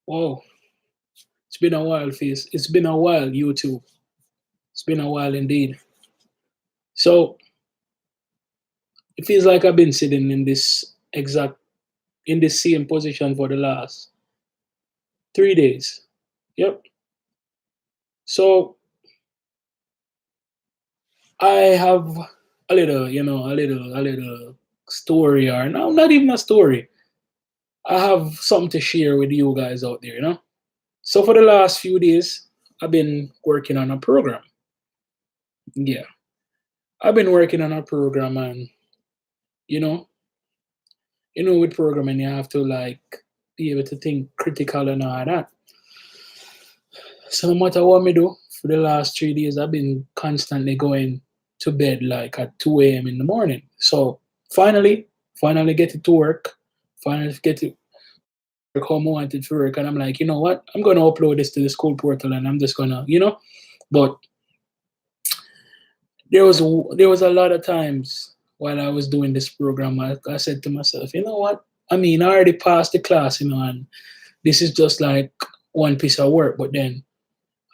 Whoa, it's been a while, Face. It's been a while, YouTube. It's been a while indeed. So it feels like I've been sitting in this same position for the last 3 days. Yep. So I have a little story, or no, not even a story. I have something to share with you guys out there. So for the last few days, I've been working on a program. Yeah, I've been working on a program, and you know, with programming, you have to like be able to think critical and all that. So no matter what me do, for the last 3 days, I've been constantly going to bed like at 2 a.m. in the morning. So finally, finally get it to work. Finally get it work how I want it to work. And I'm like, you know what? I'm gonna upload this to the school portal, and I'm just gonna. But there was a lot of times while I was doing this program, I said to myself, you know what? I mean, I already passed the class, and this is just like one piece of work. But then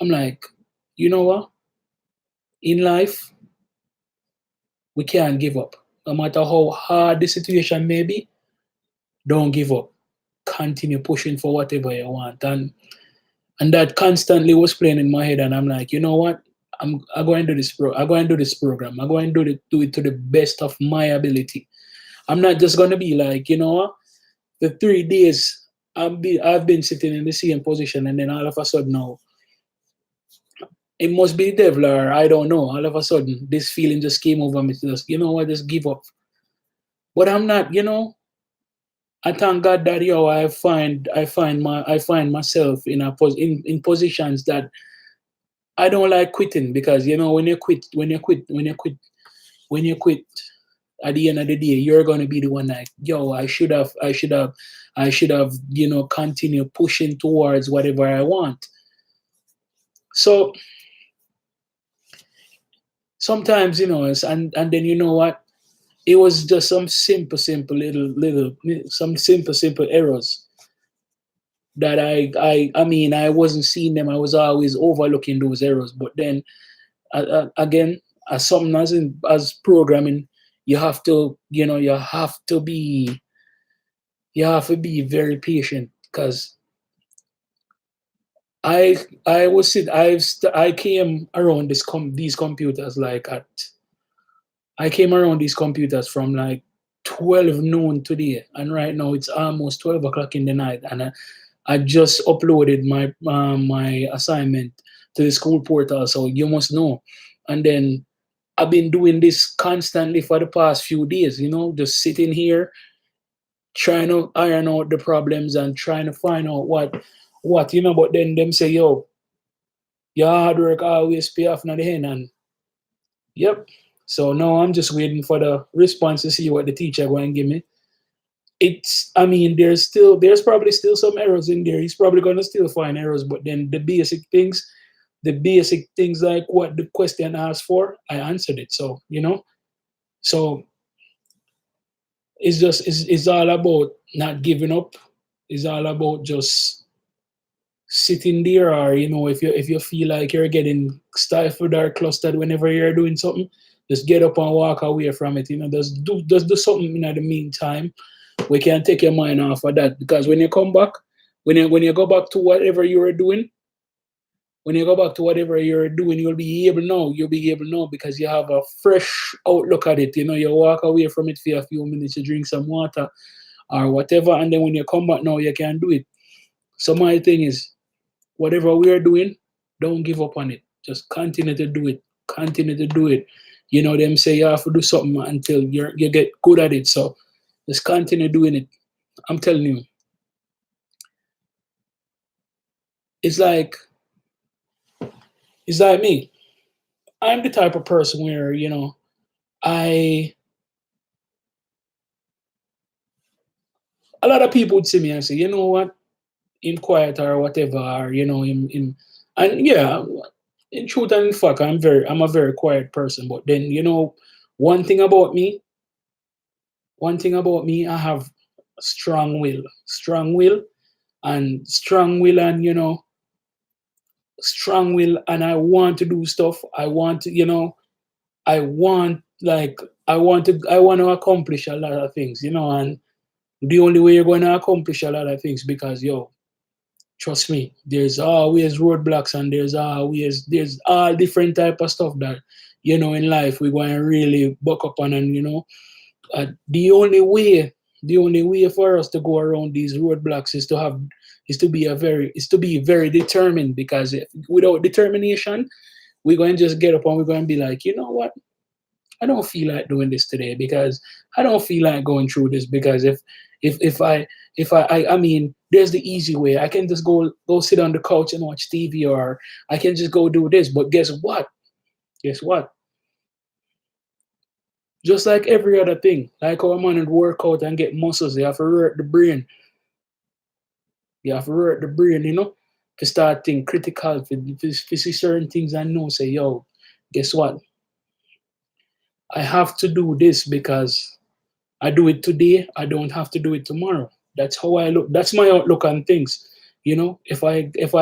I'm like, you know what? In life, we can't give up. No matter how hard the situation may be, don't give up. Continue pushing for whatever you want. And that constantly was playing in my head. And I'm like, you know what? I'm going to do I'm going to do this program. I'm going to do it to the best of my ability. I'm not just going to be like, you know what? The 3 days I've been sitting in the same position, and then all of a sudden now it must be the devil, or I don't know. All of a sudden this feeling just came over me to just, you know what, just give up. But I'm not. I thank God that I find myself in positions that I don't like quitting, because when you quit at the end of the day, you're gonna be the one like, yo, I should have, continue pushing towards whatever I want. So sometimes, and then you know what? It was just some simple some simple errors that I mean, I wasn't seeing them. I was always overlooking those errors. But then again, as something as programming, you have to be very patient, because I was sit I came around these computers like at I came around these computers from like 12 noon today, and right now it's almost 12 o'clock in the night, and I just uploaded my assignment to the school portal, so you must know. And then I've been doing this constantly for the past few days, just sitting here trying to iron out the problems and trying to find out what. But then them say, yo, your hard work always pay off in the end, and yep. So now I'm just waiting for the response to see what the teacher going to give me. I mean, there's probably still some errors in there. He's probably gonna still find errors, but then the basic things like what the question asked for, I answered it. So it's all about not giving up. It's all about just sitting there, or if you feel like you're getting stifled or clustered whenever you're doing something, just get up and walk away from it. Just do something in the meantime. We can take your mind off of that, because when you come back, when you go back to whatever you were doing, when you go back to whatever you're doing, you'll be able to know, because you have a fresh outlook at it. You walk away from it for a few minutes, you drink some water or whatever, and then when you come back now, you can do it. So my thing is, whatever we are doing, don't give up on it. Just continue to do it. Continue to do it. Them say you have to do something until you get good at it. So just continue doing it. I'm telling you, it's like it's like me. I'm the type of person where I a lot of people would see me and say, you know what, in quiet or whatever, or and yeah, in truth and in fact, I'm a very quiet person. But then one thing about me, I have strong will. Strong will. and strong will, and strong will, and I want to do stuff. I want to, I want like I want to accomplish a lot of things, and the only way you're going to accomplish a lot of things, because trust me, there's always roadblocks, and there's all different type of stuff that in life we're going to really buck up on, and the only way for us to go around these roadblocks is to be very determined, because without determination we're going to just get up and we're going to be like, you know what, I don't feel like doing this today, because I don't feel like going through this, because if I mean, there's the easy way. I can just go sit on the couch and watch TV, or I can just go do this. But guess what? Guess what? Just like every other thing, like our man would work out and get muscles, you have to work the brain. You have to work the brain, to start think critical, to see certain things and know, say, yo, guess what? I have to do this, because I do it today, I don't have to do it tomorrow. That's how I look. That's my outlook on things. If I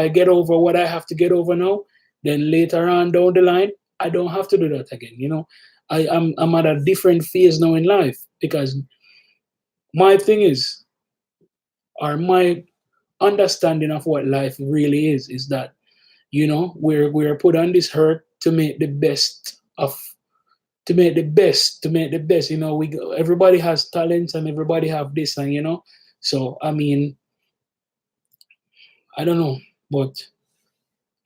get over what I have to get over now, then later on down the line, I don't have to do that again. I'm at a different phase now in life, because my thing is, or my understanding of what life really is that we're put on this earth to make the best of to make the best. Everybody has talents, and everybody have this, and so I mean, I don't know, but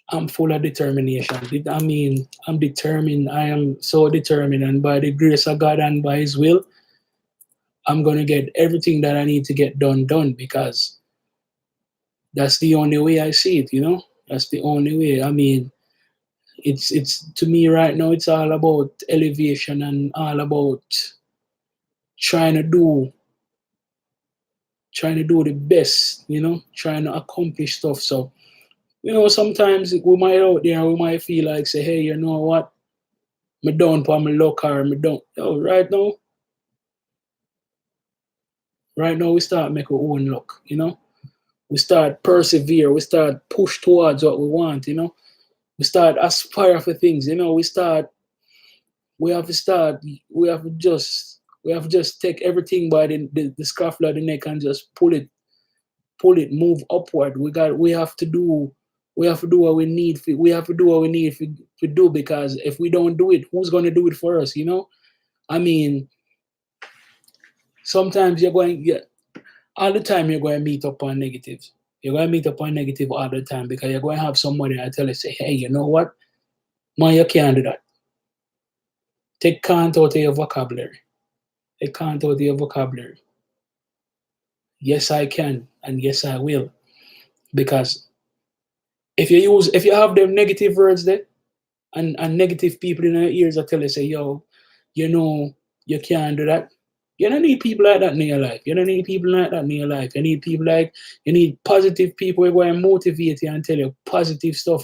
I'm full of determination. I mean, I'm determined. I am so determined, and by the grace of God and by His will, I'm gonna get everything that I need to get done, because that's the only way I see it. That's the only way. I mean, it's to me right now. It's all about elevation, and all about trying to do trying to do the best. Trying to accomplish stuff. So sometimes we might out there, we might feel like, say, hey, you know what? Me down for my luck, or me don't. Right now we start make our own luck. We start persevere. We start push towards what we want. We start aspire for things. We have to start. We have to just take everything by the scruff of the neck, and just move upward. We have to do what we need. We have to do what we need to do, because if we don't do it, who's going to do it for us? I mean, sometimes all the time you're going to meet up on negatives. You're going to meet up on negative all the time, because you're going to have somebody that tell you, say, hey, you know what? Man, you can't do that. Take count out of your vocabulary. Take count out of your vocabulary. Yes, I can, and yes, I will. Because if you have them negative words there, and negative people in your ears that tell you, say, yo, you can't do that. You don't need people like that in your life. You don't need people like that in your life. You need positive people who are going to motivate you and tell you positive stuff,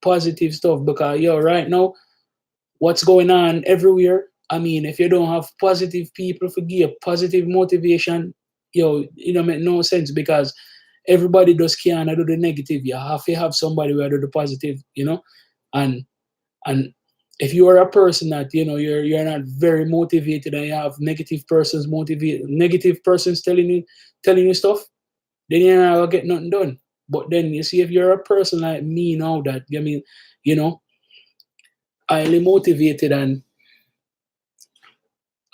positive stuff. Because, right now, what's going on everywhere, I mean, if you don't have positive people for give positive motivation, it don't make no sense, because everybody just can't do the negative. You have to have somebody who do the positive, and and if you are a person that you're not very motivated, and you have negative persons telling you stuff, then you're not gonna get nothing done. But then you see, if you're a person like me now, that I mean, you know, highly motivated, and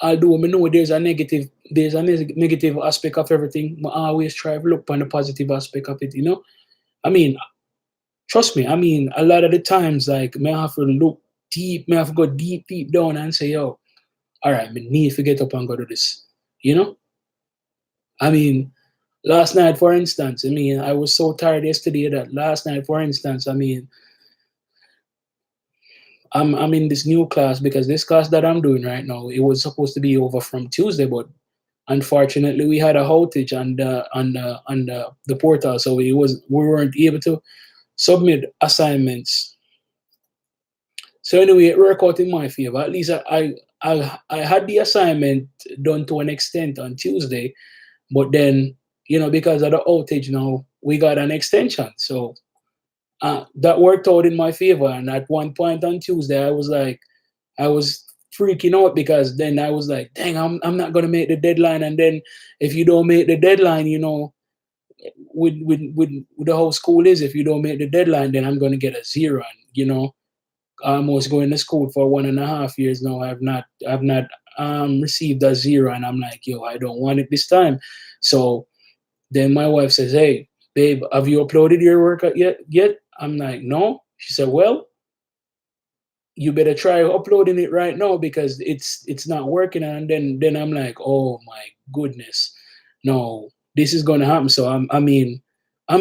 although I know there's a negative aspect of everything, I always try to look on the positive aspect of it. I mean, trust me, I mean, a lot of the times, like, may I have to look deep, may I have to go deep down and say, yo, all right, me need to get up and go do this. You know? I mean, last night, for instance, I mean, I was so tired yesterday that last night, for instance, I mean, I'm in this new class, because this class that I'm doing right now, it was supposed to be over from Tuesday, but unfortunately we had a outage on the portal, so we weren't able to submit assignments. So anyway, it worked out in my favor. At least I had the assignment done to an extent on Tuesday, but then because of the outage now, we got an extension. So that worked out in my favor. And at one point on Tuesday, I was freaking out because then I was like, dang, I'm not gonna make the deadline. And then if you don't make the deadline, with the whole school is, if you don't make the deadline, then I'm gonna get a zero. And I almost going to school for 1.5 years now. I've not received a zero, and I'm like, yo, I don't want it this time. So then my wife says, hey, babe, have you uploaded your workout yet? I'm like, no. She said, well, you better try uploading it right now because it's not working. And then I'm like, oh my goodness, no, this is gonna happen. So I'm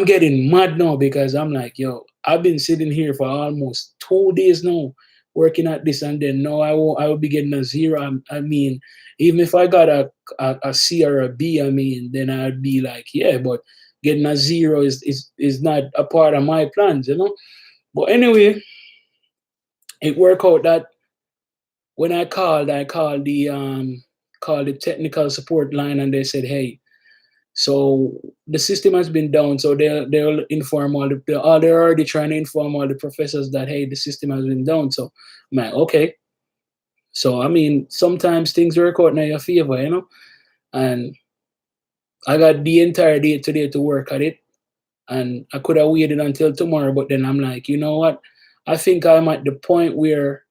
getting mad now because I'm like, yo, I've been sitting here for almost 2 days now working at this, and then now I will be getting a zero. Even if I got a C or a B, then I'd be like, yeah, but getting a zero is not a part of my plans. But anyway, it worked out that when I called the technical support line, and they said, hey, so the system has been down. So they'll inform they're already trying to inform all the professors that, hey, the system has been down. So I'm like, okay. So sometimes things work out in your favor. And I got the entire day today to work at it, and I could have waited until tomorrow, but then I'm like, you know what? I think I'm at the point where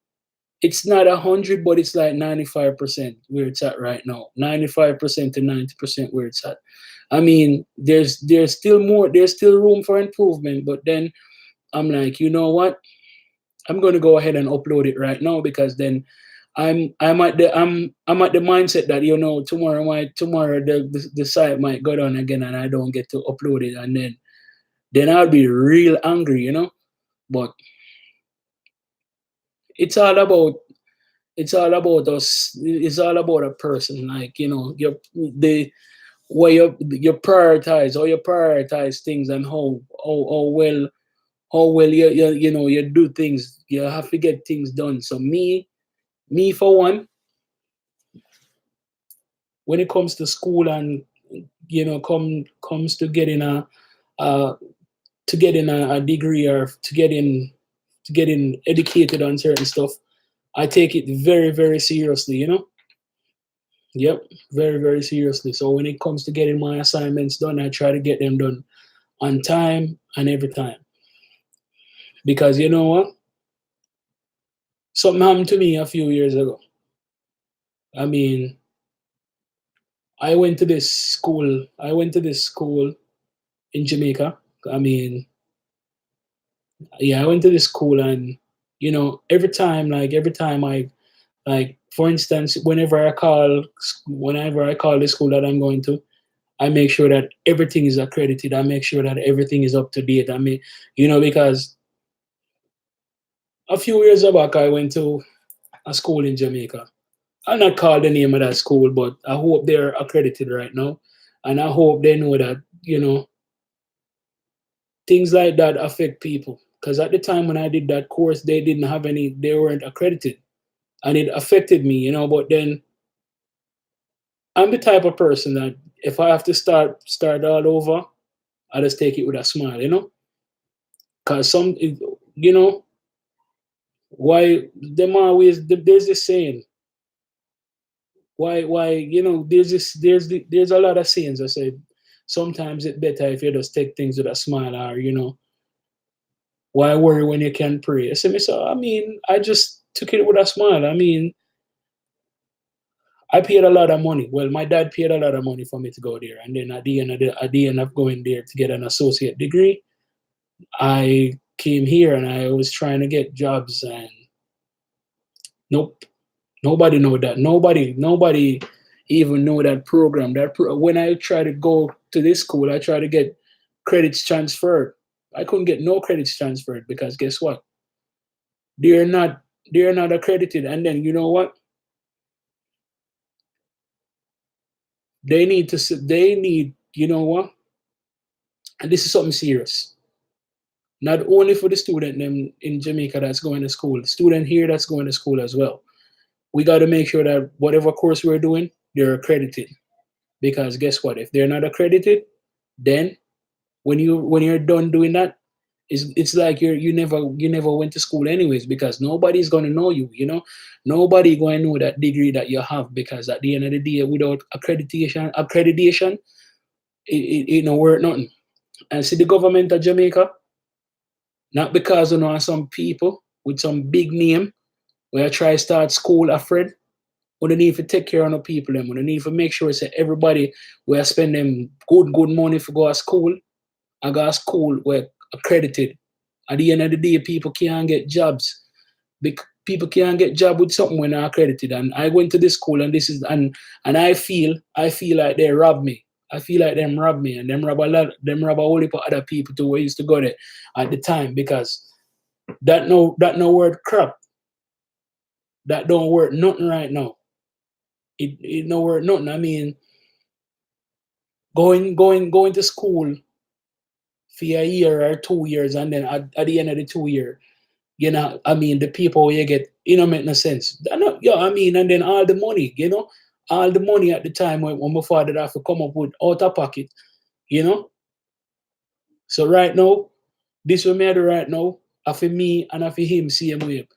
it's not 100, but it's like 95% where it's at right now. 95% to 90% where it's at. There's still more. There's still room for improvement, but then I'm like, you know what? I'm gonna go ahead and upload it right now because then I'm at the mindset that tomorrow the site might go down again and I don't get to upload it, and then I'll be real angry. But it's all about us. It's all about a person. Like where you prioritize, how you prioritize things, and how well you do things. You have to get things done. So me for one, when it comes to school and comes to getting uh a degree, or to getting educated on certain stuff, I take it very, very seriously. Yep, very, very seriously. So when it comes to getting my assignments done, I try to get them done on time and every time. Because you know what? Something happened to me a few years ago. I mean, I went to this school. I went to this school in Jamaica. I mean, yeah, I went to this school, and every time I, like, for instance, whenever I call the school that I'm going to, I make sure that everything is accredited. I make sure that everything is up to date. Because a few years back I went to a school in Jamaica. I'll not call the name of that school, but I hope they're accredited right now. And I hope they know that, things like that affect people. Because at the time when I did that course, they weren't accredited. And it affected me. But then I'm the type of person that if I have to start all over, I just take it with a smile. Because you know, why them always, there's this saying, why there's a lot of sayings that say sometimes it's better if you just take things with a smile, or why worry when you can pray. I just took it with a smile. I paid a lot of money. Well, my dad paid a lot of money for me to go there, and then at the end of going there to get an associate degree, I came here and I was trying to get jobs, and nope, nobody know that. Nobody even know that program. When I try to go to this school, I try to get credits transferred. I couldn't get no credits transferred because guess what? They're not they're not accredited. And then you know what? They need, you know what? And this is something serious. Not only for the student them in Jamaica that's going to school, student here that's going to school as well. We got to make sure that whatever course we're doing, they're accredited. Because guess what? If they're not accredited, then when you're done doing that, it's like you never went to school anyways, because nobody's gonna know you, you know. Nobody gonna know that degree that you have, because at the end of the day, without accreditation, it no worth nothing. And see the government of Jamaica, not because you know some people with some big name where try start school afraid. We need to take care of the people them. We need to make sure that everybody will spend them good money for go to school. I got school where accredited. At the end of the day, people can't get jobs. People can't get job with something when they're accredited. And I went to this school, and this is and I feel like they robbed me. I feel like them rob me, and them rob a whole heap of other people too who used to go there at the time, because that no word crap. That don't work nothing right now. It no work nothing. I mean, going to school for a year or 2 years, and then at the end of the 2 year, you know, I mean, the people you get, you know, make no sense. Yeah, I mean, and then all the money, you know, all the money at the time when my father have to come up with out of pocket, you know. So right now, this what me I do right now, for me and for him, same way.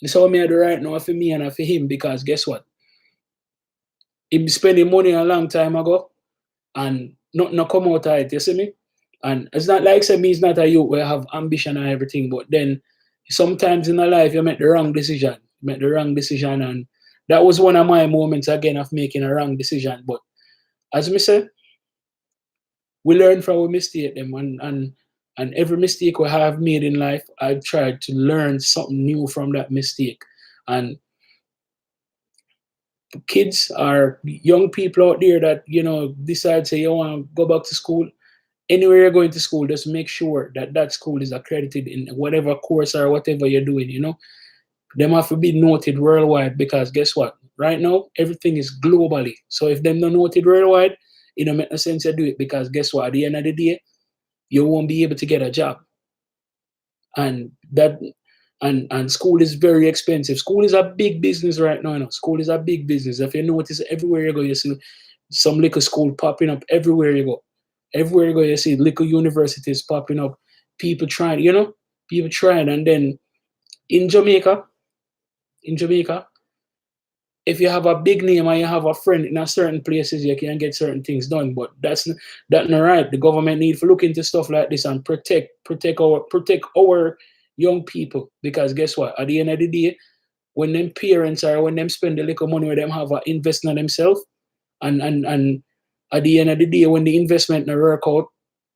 This what me I do right now, for me and for him, because guess what? He be spending money a long time ago, and nothing no come out of it, you see me? And it's not like say me is not a youth where have ambition and everything, but then sometimes in a life you make the wrong decision. You make the wrong decision, and that was one of my moments again of making a wrong decision. But as me say, we learn from our mistake them, and every mistake we have made in life, I've tried to learn something new from that mistake. And kids or young people out there that, you know, decide say you want to go back to school, anywhere you're going to school, just make sure that that school is accredited in whatever course or whatever you're doing, you know. Them have to be noted worldwide, because guess what? Right now, everything is globally. So if them not noted worldwide, it don't make no sense to do it, because guess what? At the end of the day, you won't be able to get a job. And that and school is very expensive. School is a big business right now, you know. School is a big business. If you notice, everywhere you go, you see some little school popping up everywhere you go. Everywhere you go, you see little universities popping up. People trying, you know, people trying. And then in Jamaica, in Jamaica, if you have a big name and you have a friend in a certain places, you can get certain things done. But that's not right. The government need to look into stuff like this and protect our young people, because guess what? At the end of the day, when them parents or when them spend the little money where them have a invest in themselves, and at the end of the day, when the investment not work out,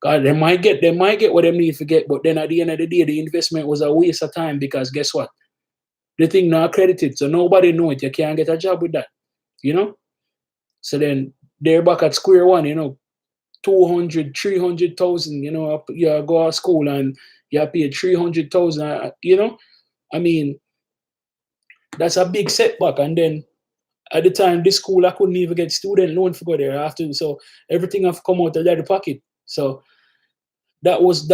God, they might get what they need to get, but then at the end of the day, the investment was a waste of time, because guess what? The thing not accredited, so nobody know it. You can't get a job with that, you know. So then they're back at square one, you know, 200, 300,000, you know, you go to school and you pay 300,000, you know. I mean, that's a big setback. And then at the time, this school, I couldn't even get student loan for go there after, so everything have come out of their pocket. So that was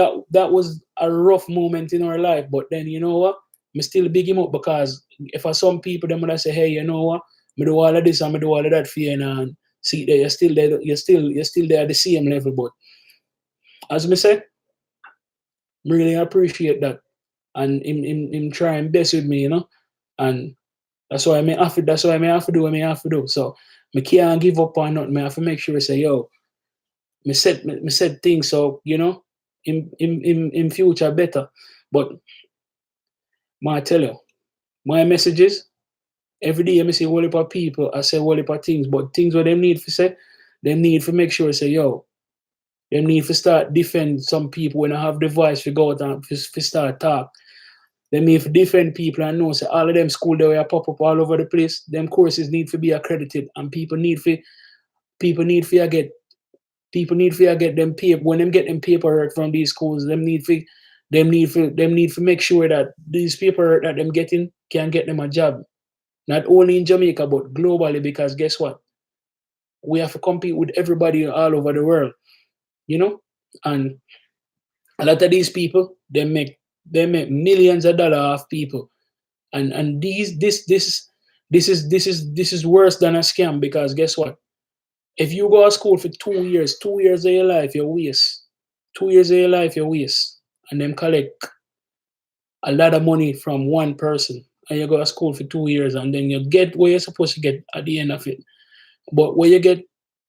a rough moment in our life. But then you know what? Me still big him up, because if for some people them would say, hey, you know what? Me do all of this and me do all of that for you, and see that you're still there at the same level. But as me say, really appreciate that. And him trying best with me, you know. And that's why I may have to do what I have to do. So me can't give up on nothing. Me have to make sure I say, yo, me said things so, you know, in future better. But I tell you, my messages, every day I see a whole heap of people, I say a whole heap of things, but things what them need to say, them need to make sure say, yo, them need to start defend some people when I have the voice to go out and to start talk. They need to defend people and know say all of them school that will pop up all over the place, them courses need to be accredited, and people need to get them paper when them get them paperwork from these schools. Them need to make sure that these paperwork that them getting can get them a job, not only in Jamaica but globally. Because guess what? We have to compete with everybody all over the world, you know. And a lot of these people they make millions of dollars off people, and this is worse than a scam, because guess what? If you go to school for 2 years, 2 years of your life you waste. 2 years of your life you waste. And them collect a lot of money from one person. And you go to school for 2 years and then you get what you're supposed to get at the end of it. But what you get,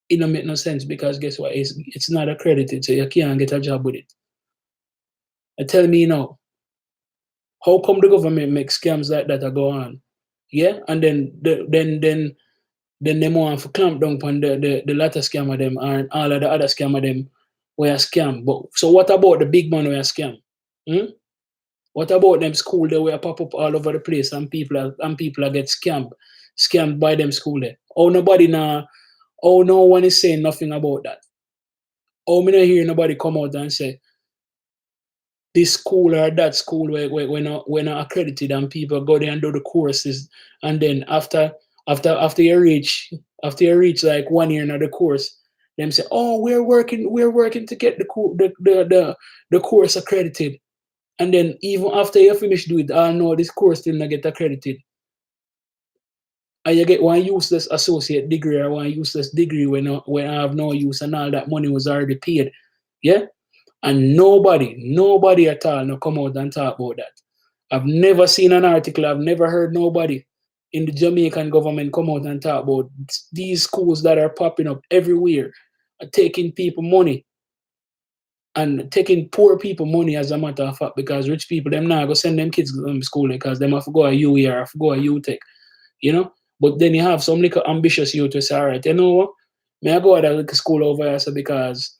it don't make no sense because guess what? It's not accredited, so you can't get a job with it. And tell me now, how come the government makes scams like that go on? Yeah, and then they want to clamp down on the latter scam of them and all of the other scam of them were a scam. But so what about the big man were a scam? Hmm? What about them school that were pop up all over the place and people are get scammed by them school there? Oh nobody now, oh no one is saying nothing about that. Oh me not hear nobody come out and say this school or that school we're not accredited and people go there and do the courses and then after you reach like 1 year in the course, them say, oh we're working to get the course accredited. And then even after you finish do it, I know this course still not get accredited. And you get one useless associate degree or one useless degree when I have no use and all that money was already paid. Yeah? And nobody at all no come out and talk about that. I've never seen an article, I've never heard nobody in the Jamaican government come out and talk about these schools that are popping up everywhere, are taking people money and taking poor people money as a matter of fact, because rich people, them now go send them kids to school because them have to go to UE or have to go to UTech, you know? But then you have some little ambitious youth to say, all right, you know what? May I go to that little school over here so because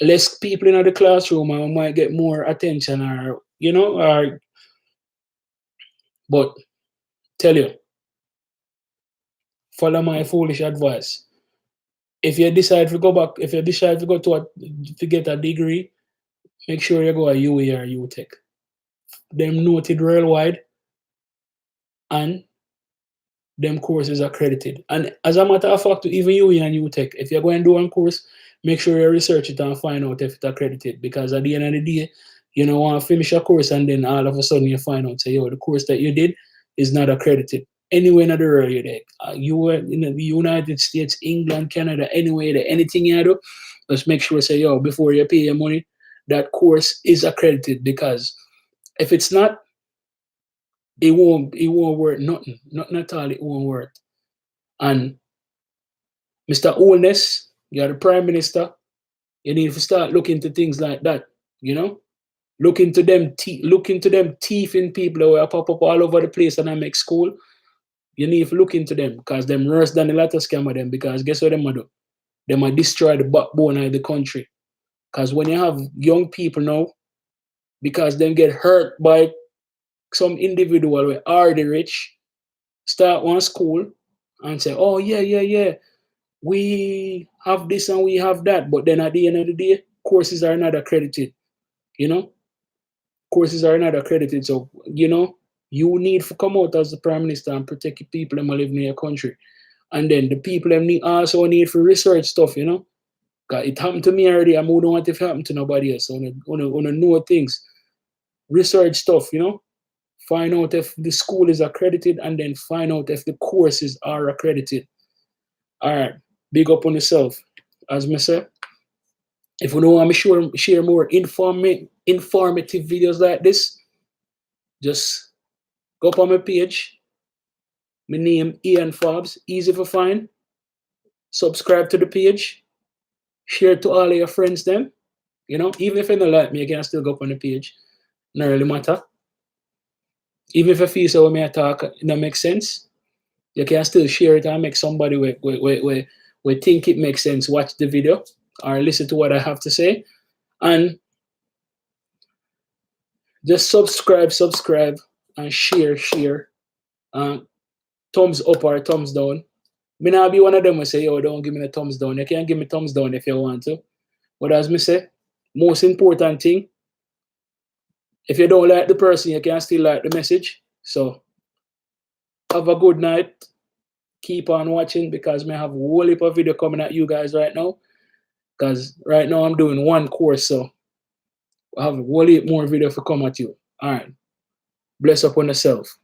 less people in the classroom and might get more attention but tell you, follow my foolish advice. If you decide to go back, if you decide to go to get a degree, make sure you go to UE or UTech. Them noted worldwide and them courses are accredited. And as a matter of fact, even UE and UTech, if you're going to do one course, make sure you research it and find out if it's accredited. Because at the end of the day, you don't want to finish a course and then all of a sudden you find out, say, yo, the course that you did is not accredited. Anywhere in the world you're there. You were in the United States, England, Canada, anywhere there, anything you do, just make sure, say, yo, before you pay your money, that course is accredited. Because if it's not, it won't work nothing. Nothing at all, it won't work. And Mr. Oldness, you're the Prime Minister, you need to start looking into things like that, you know? Look into them thieving people that will pop up all over the place and I make school. You need to look into them because them worse than the latter scam of them because guess what them do? They might destroy the backbone of the country. Because when you have young people now, because them get hurt by some individual who are already rich, start one school and say, oh yeah, we have this and we have that. But then at the end of the day, courses are not accredited, you know? Courses are not accredited. So, you need to come out as the Prime Minister and protect the people that live in your country. And then the people them also need for research stuff, you know? Cause it happened to me already. I don't want it to happen to nobody else. I want to know things. Research stuff, you know? Find out if the school is accredited and then find out if the courses are accredited. All right. Big up on yourself. As I said, if you don't want me to share more informative videos like this, just go up on my page. My name Ian Forbes. Easy to find. Subscribe to the page. Share it to all of your friends them. You know, even if you don't like me, you can still go up on the page. Not really matter. Even if you feel so when me talk, it don't make sense, you can still share it and make somebody we think it makes sense watch the video or listen to what I have to say. And just subscribe and share. Thumbs up or thumbs down. Me not be one of them who say, yo, don't give me the thumbs down. You can give me thumbs down if you want to. But as me say, most important thing, if you don't like the person, you can still like the message. So have a good night. Keep on watching because I have a whole heap of video coming at you guys right now. Because right now I'm doing one course, so I have a whole heap more video to come at you. All right. Bless up on yourself.